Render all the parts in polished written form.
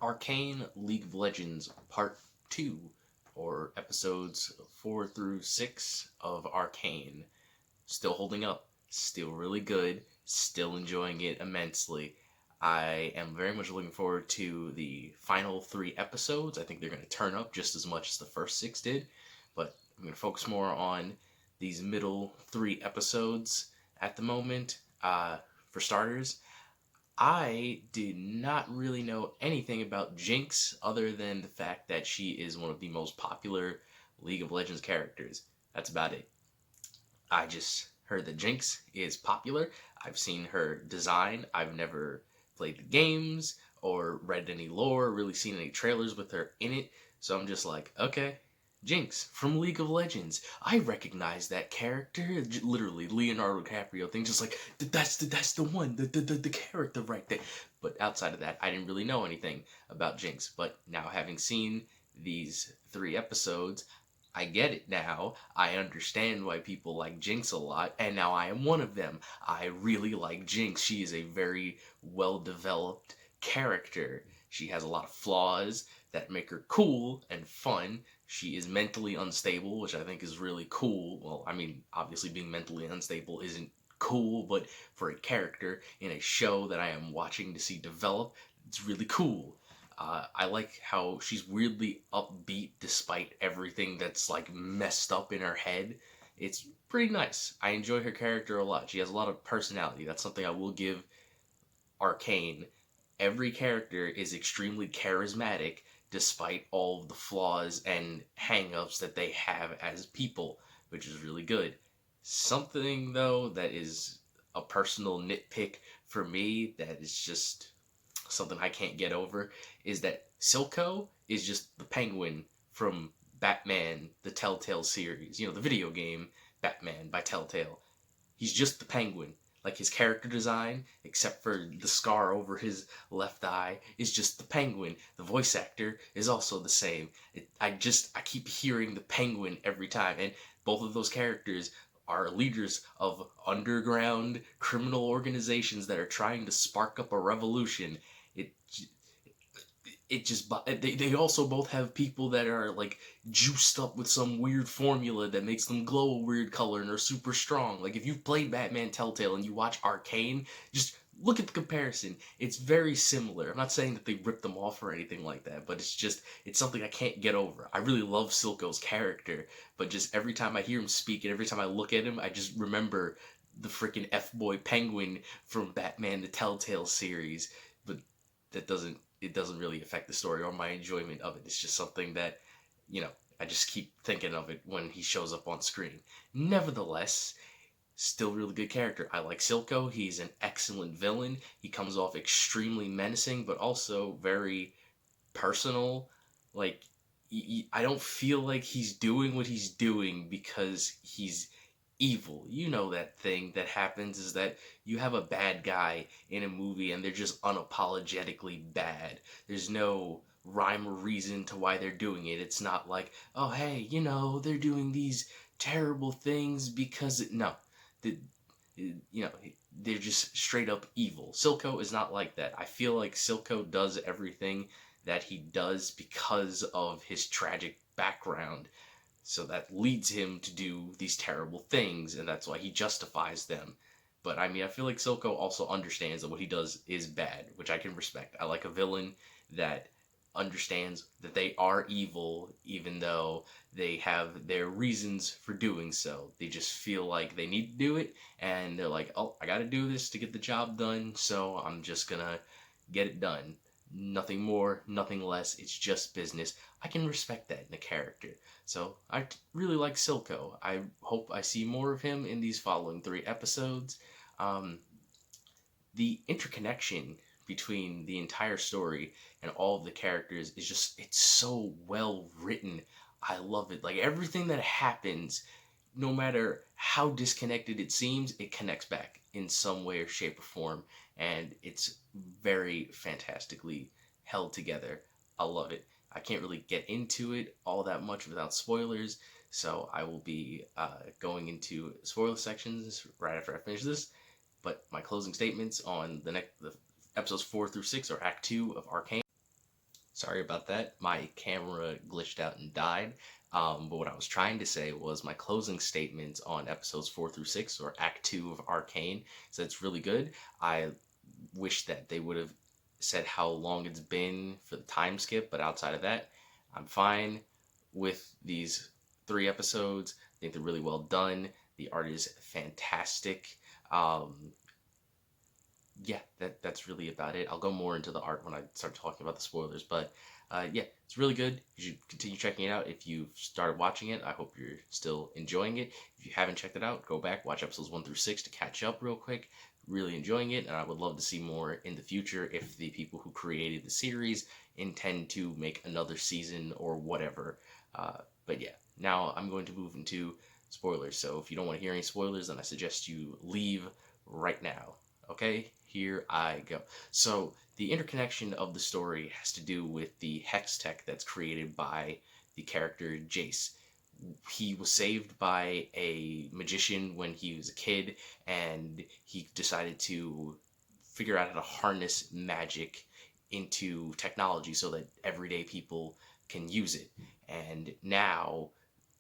Arcane League of Legends Part 2, or episodes 4 through 6 of Arcane. Still holding up, still really good, still enjoying it immensely. I am very much looking forward to the final 3 episodes. I think they're going to turn up just as much as the first 6 did, but I'm going to focus more on these middle 3 episodes at the moment. For starters, I did not really know anything about Jinx other than the fact that she is one of the most popular League of Legends characters. That's about it. I just heard that Jinx is popular. I've seen her design. I've never played the games or read any lore, really seen any trailers with her in it. So I'm just like, okay, Jinx from League of Legends. I recognize that character. Literally, Leonardo DiCaprio thing. Just like that's the one, the character right there. But outside of that, I didn't really know anything about Jinx. But now having seen these 3 episodes, I get it now. I understand why people like Jinx a lot, and now I am one of them. I really like Jinx. She is a very well developed character. She has a lot of flaws that make her cool and fun. She is mentally unstable, which I think is really cool. Well, I mean, obviously, being mentally unstable isn't cool, but for a character in a show that I am watching to see develop, it's really cool. I like how she's weirdly upbeat despite everything that's like messed up in her head. It's pretty nice. I enjoy her character a lot. She has a lot of personality. That's something I will give Arcane. Every character is extremely charismatic despite all of the flaws and hang-ups that they have as people, which is really good. Something though that is a personal nitpick for me that is just something I can't get over is that Silco is just the penguin from Batman, the Telltale series. You know, the video game Batman by Telltale. He's just the penguin. Like his character design, except for the scar over his left eye, is just the penguin. The voice actor is also the same. I keep hearing the penguin every time, and both of those characters are leaders of underground criminal organizations that are trying to spark up a revolution. It it just they also both have people that are like juiced up with some weird formula that makes them glow a weird color and are super strong. Like if you've played Batman Telltale and you watch Arcane, just look at the comparison. It's very similar. I'm not saying that they ripped them off or anything like that, but it's something I can't get over. I really love Silco's character, but just every time I hear him speak and every time I look at him, I just remember the freaking F-boy penguin from Batman the Telltale series. But it doesn't really affect the story or my enjoyment of it. It's just something that, you know, I just keep thinking of it when he shows up on screen. Nevertheless, still really good character. I like Silco. He's an excellent villain. He comes off extremely menacing, but also very personal. Like, I don't feel like he's doing what he's doing because he's evil. You know that thing that happens is that you have a bad guy in a movie and they're just unapologetically bad. There's no rhyme or reason to why they're doing it. It's not like, oh hey, they're doing these terrible things because no. The, you know, they're just straight up evil. Silco is not like that. I feel like Silco does everything that he does because of his tragic background. So that leads him to do these terrible things, and that's why he justifies them. But I mean, I feel like Silco also understands that what he does is bad, which I can respect. I like a villain that understands that they are evil, even though they have their reasons for doing so. They just feel like they need to do it, and they're like, oh, I gotta do this to get the job done, so I'm just gonna get it done. Nothing more, nothing less. It's just business. I can respect that in a character. So I really like Silco. I hope I see more of him in these following 3 episodes. Um, the interconnection between the entire story and all of the characters is it's so well written. I love it. Like everything that happens, no matter how disconnected it seems, it connects back in some way or shape or form, and it's very fantastically held together. I love it. I can't really get into it all that much without spoilers, so I will be going into spoiler sections right after I finish this. But my closing statements on the episodes 4 through 6 are Act 2 of Arcane. Sorry about that. My camera glitched out and died. But what I was trying to say was my closing statement on episodes 4 through 6, or Act 2 of Arcane, so it's really good. I wish that they would have said how long it's been for the time skip, but outside of that, I'm fine with these 3 episodes. I think they're really well done. The art is fantastic. Um, yeah, that's really about it. I'll go more into the art when I start talking about the spoilers, but yeah, it's really good. You should continue checking it out. If you've started watching it, I hope you're still enjoying it. If you haven't checked it out, go back, watch episodes 1 through 6 to catch up real quick. Really enjoying it, and I would love to see more in the future if the people who created the series intend to make another season or whatever. But yeah, now I'm going to move into spoilers. So if you don't want to hear any spoilers, then I suggest you leave right now. Okay, here I go. So the interconnection of the story has to do with the hex tech that's created by the character Jace. He was saved by a magician when he was a kid, and he decided to figure out how to harness magic into technology so that everyday people can use it. And now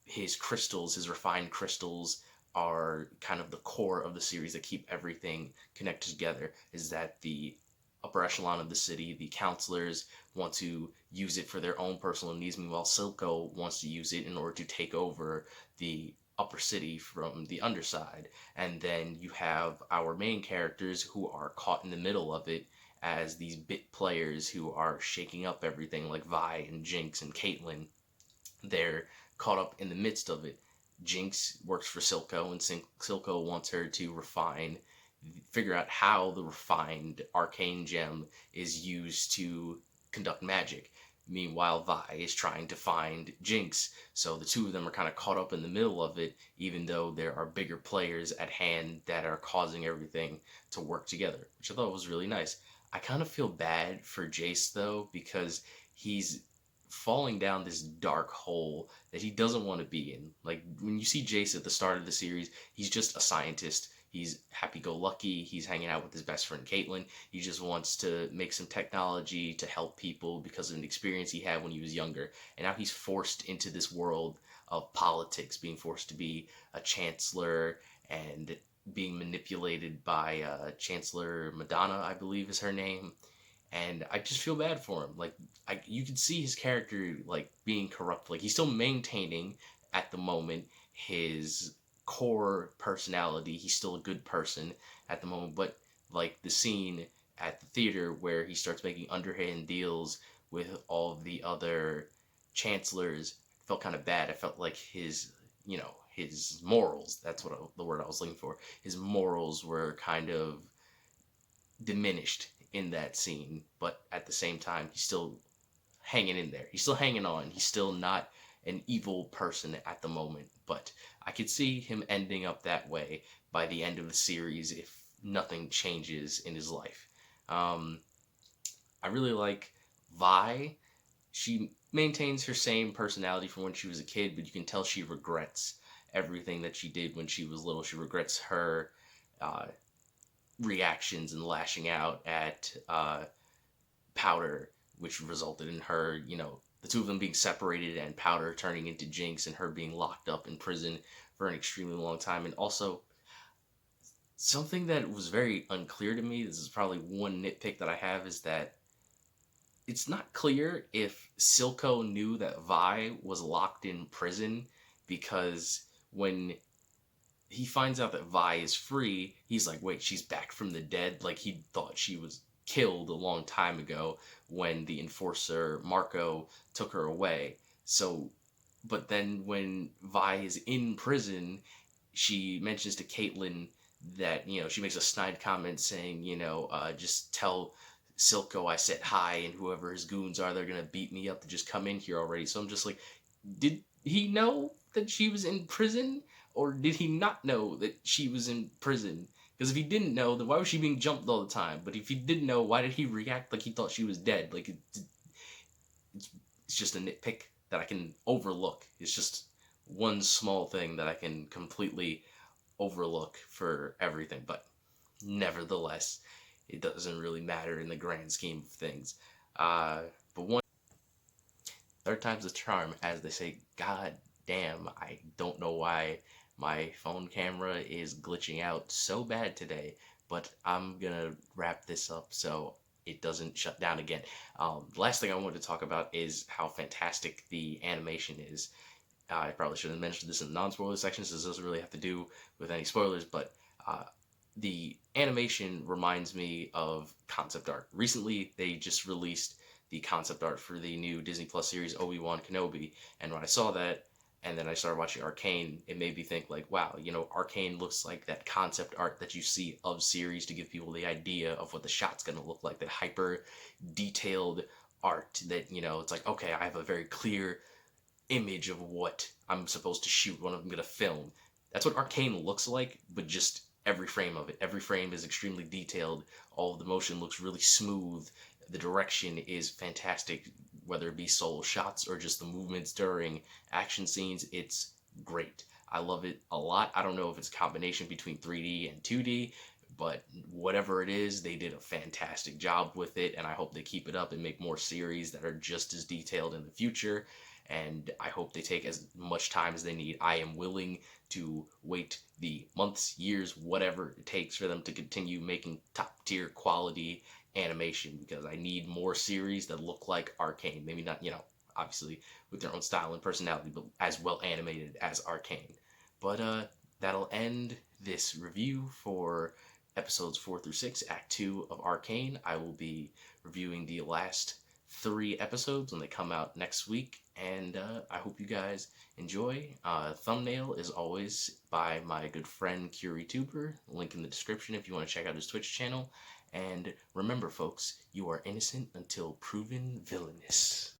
his crystals, his refined crystals, are kind of the core of the series that keep everything connected together. Is that the upper echelon of the city, the counselors, want to use it for their own personal needs, meanwhile Silco wants to use it in order to take over the upper city from the underside. And then you have our main characters who are caught in the middle of it as these bit players who are shaking up everything, like Vi and Jinx and Caitlyn. They're caught up in the midst of it. Jinx works for Silco, and Silco wants her to figure out how the refined arcane gem is used to conduct magic. Meanwhile, Vi is trying to find Jinx, so the two of them are kind of caught up in the middle of it, even though there are bigger players at hand that are causing everything to work together, which I thought was really nice. I kind of feel bad for Jace, though, because he's falling down this dark hole that he doesn't want to be in. Like when you see Jace at the start of the series, he's just a scientist. He's happy-go-lucky. He's hanging out with his best friend Caitlyn. He just wants to make some technology to help people because of an experience he had when he was younger. And now he's forced into this world of politics, being forced to be a chancellor and being manipulated by Chancellor Madonna, I believe is her name. And I just feel bad for him. Like you can see his character like being corrupt. Like he's still maintaining at the moment his core personality. He's still a good person at the moment, but like the scene at the theater where he starts making underhand deals with all of the other chancellors felt kind of bad. I felt like his morals. That's the word I was looking for. His morals were kind of diminished in that scene, but at the same time, he's still hanging in there. He's still hanging on. He's still not an evil person at the moment, but I could see him ending up that way by the end of the series if nothing changes in his life. I really like Vi. She maintains her same personality from when she was a kid, but you can tell she regrets everything that she did when she was little. She regrets her uh, reactions and lashing out at Powder, which resulted in her, the two of them being separated and Powder turning into Jinx and her being locked up in prison for an extremely long time. And also, something that was very unclear to me, this is probably one nitpick that I have, is that it's not clear if Silco knew that Vi was locked in prison, because when he finds out that Vi is free, he's like, wait, she's back from the dead? Like, he thought she was killed a long time ago when the enforcer, Marco, took her away. So, but then when Vi is in prison, she mentions to Caitlyn that, she makes a snide comment saying, just tell Silco I said hi, and whoever his goons are, they're gonna beat me up to just come in here already. So I'm just like, did he know that she was in prison? Or did he not know that she was in prison? Because if he didn't know, then why was she being jumped all the time? But if he didn't know, why did he react like he thought she was dead? Like, it's just a nitpick that I can overlook. It's just one small thing that I can completely overlook for everything. But nevertheless, it doesn't really matter in the grand scheme of things. But one third time's the charm, as they say. God damn, I don't know why my phone camera is glitching out so bad today, but I'm gonna wrap this up so it doesn't shut down again. The last thing I wanted to talk about is how fantastic the animation is. I probably should have mentioned this in the non-spoiler section, since this doesn't really have to do with any spoilers, but uh, the animation reminds me of concept art. Recently, they just released the concept art for the new Disney Plus series Obi-Wan Kenobi, and when I saw that, and then I started watching Arcane, it made me think like, wow, Arcane looks like that concept art that you see of series to give people the idea of what the shot's gonna look like, that hyper detailed art that, it's like, okay, I have a very clear image of what I'm supposed to shoot, what I'm gonna film. That's what Arcane looks like, but just every frame of it. Every frame is extremely detailed. All of the motion looks really smooth. The direction is fantastic, whether it be solo shots or just the movements during action scenes. It's great. I love it a lot. I don't know if it's a combination between 3D and 2D, but whatever it is, they did a fantastic job with it, and I hope they keep it up and make more series that are just as detailed in the future. And I hope they take as much time as they need. I am willing to wait the months, years, whatever it takes for them to continue making top tier quality animation, because I need more series that look like Arcane. Maybe not, obviously with their own style and personality, but as well animated as Arcane. But that'll end this review for episodes 4 through 6, Act 2 of Arcane. I will be reviewing the last 3 episodes when they come out next week, and I hope you guys enjoy. Thumbnail is always by my good friend CuriTuber, link in the description if you want to check out his Twitch channel. And remember, folks, you are innocent until proven villainous.